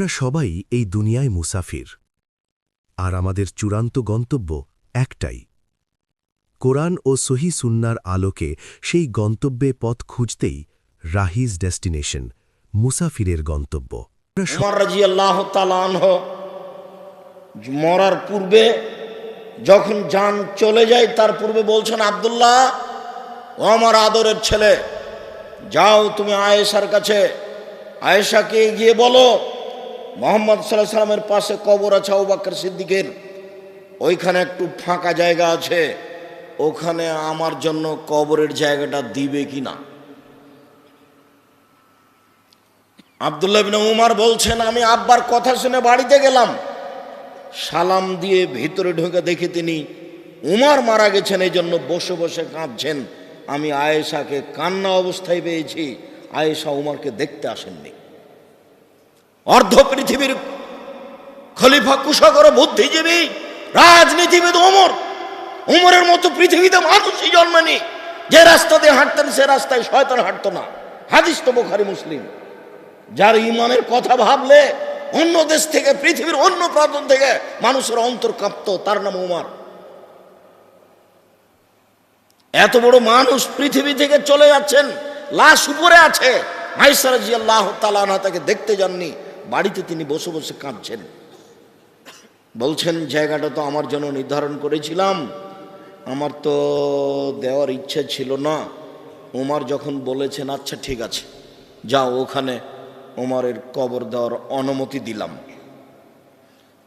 আমরা সবাই এই দুনিয়ায় মুসাফির, আর আমাদের চূড়ান্ত গন্তব্য একটাই। কোরআন ও সহি সুন্নার আলোকে সেই গন্তব্যে পথ খুঁজতেই রাহিজ ডেস্টিনেশন, মুসাফিরের গন্তব্য। উমর রাদিয়াল্লাহু তাআলা আনহু মরার পূর্বে যখন জান চলে যায় তার পূর্বে বলছেন, আব্দুল্লাহ, ও আমার আদরের ছেলে, যাও তুমি আয়েশার কাছে, আয়েশাকে গিয়ে বলো মুহাম্মদ সাল্লাল্লাহু আলাইহি সাল্লামের পাশে কবর আছে আবু বকর সিদ্দিকের, ওইখানে একটু ফাঁকা জায়গা আছে, ওখানে আমার জন্য কবরের জায়গাটা দিবে কিনা। আব্দুল্লাহ ইবনে উমর বলছেন, আমি আব্বার কথা শুনে বাড়িতে গেলাম, সালাম দিয়ে ভিতরে ঢুকে দেখি তিনি উমর মারা গেছেন, এই জন্য বসে বসে কাঁদছেন। আমি আয়েশাকে কান্না অবস্থায় পেয়েছি, আয়েশা উমরকে দেখতে আসেননি। অর্ধ পৃথিবীর খলিফা, কুশাগর, বুদ্ধিজীবী, রাজনীতিবিদ উমর, উমরের মতো পৃথিবীতে মানুষই জন্মেনি। যে রাস্তা দিয়ে হাঁটতেন সে রাস্তায় শয়তান হাঁটতো না। হাদিস তো বুখারী মুসলিম। যার ইমানের কথা ভাবলে অন্য দেশ থেকে, পৃথিবীর অন্য প্রান্ত থেকে মানুষের অন্তর কাঁপত, তার নাম উমর। এত বড় মানুষ পৃথিবী থেকে চলে যাচ্ছেন, লাশ উপরে আছে। আয়েশা রাদিয়াল্লাহু তাআলা আনহা তাকে দেখতে যাননি, বাড়িতে তিনি বসে বসে কাঁদছেন। বলছেন, জায়গাটা তো আমার জন্য নির্ধারণ করেছিলাম, আমার তো দেওয়ার ইচ্ছে ছিল না। উমর যখন বলেছেন আচ্ছা ঠিক আছে যাও, ওখানে উমরের কবর দেওয়ার অনুমতি দিলাম।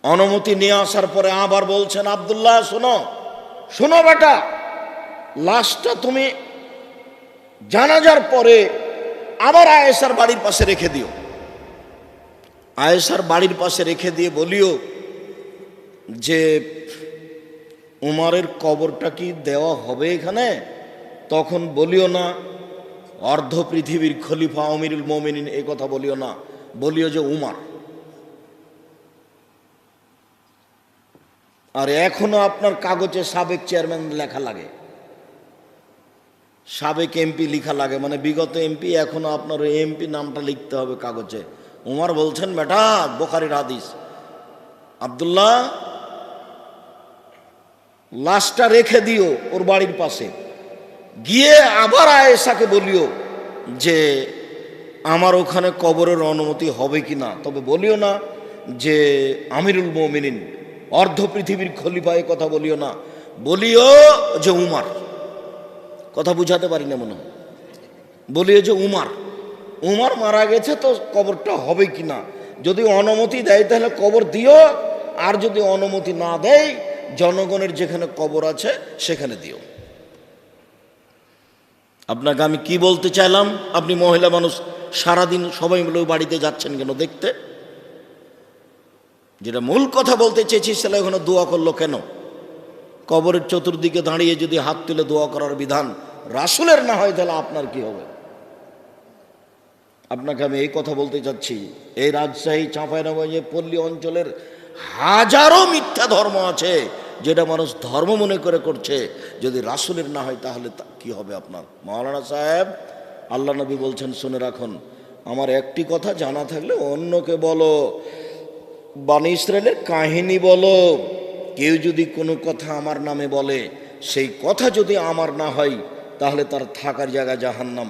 অনুমতি নিয়ে আসার পরে আবার বলছেন, আব্দুল্লাহ শোনো, শোনো বেটা, লাশটা তুমি জানাজার পরে আবার আয়েশার বাড়ির পাশে রেখে দিও। আয়েশার বাড়ির পাশে রেখে দিয়ে বলিও যে উমরের কবরটা কি দেওয়া হবে এখানে। তখন বলিও না অর্ধ পৃথিবীর খলিফা আমিরুল মুমিনিন, এই কথা বলিও না, বলিও যে উমর। আর এখনো আপনার কাগজে সাবেক চেয়ারম্যান লেখা লাগে, সাবেক এমপি লেখা লাগে, মানে বিগত এমপি, এখনো আপনার এমপি নামটা লিখতে হবে কাগজে। উমর বলছেন, বেটা, বুখারীর হাদিস, আব্দুল্লাহ লাশটা রেখে দিও ওর বাড়ির পাশে, গিয়ে আবার আয়েশাকে বলিও যে আমার ওখানে কবরের অনুমতি হবে কিনা। তবে বলিও না যে আমিরুল মুমিনিন, অর্ধ পৃথিবীর খলিফা, এই কথা বলিও না, বলিও যে উমর। কথা বুঝাতে পারি না মনে হয়। বলিও যে উমর, উমর মারা গেছে, তো কবরটা হবে কিনা। যদি অনুমতি দেয় তাহলে কবর দিও, আর যদি অনুমতি না দেয় জনগণের যেখানে কবর আছে সেখানে দিও। আপনাকে আমি কি বলতে চাইলাম, আপনি মহিলা মানুষ, সারাদিন সবাই মিলে বাড়িতে যাচ্ছেন কেন দেখতে? যেটা মূল কথা বলতে চেয়েছি, সেটা ওখানে দোয়া করলো কেন? কবরের চতুর্দিকে দাঁড়িয়ে যদি হাত তুলে দোয়া করার বিধান রাসূলের না হয়, তাহলে আপনার কি হবে? আপনাকে আমি এই কথা বলতে চাচ্ছি, এই রাজশাহী, চাঁপাইনবাবগঞ্জ, পল্লী অঞ্চলের হাজারো মিথ্যা ধর্ম আছে যেটা মানুষ ধর্ম মনে করে করছে। যদি রাসূলের না হয় তাহলে কি হবে আপনার? মাওলানা সাহেব, আল্লাহ নবী বলছেন, শুনে রাখুন, আমার একটি কথা জানা থাকলে অন্যকে বলো, বনী ইসরাইলের কাহিনী বলো। কেউ যদি কোনো কথা আমার নামে বলে, সেই কথা যদি আমার না হয়, তাহলে তার থাকার জায়গা জাহান্নাম।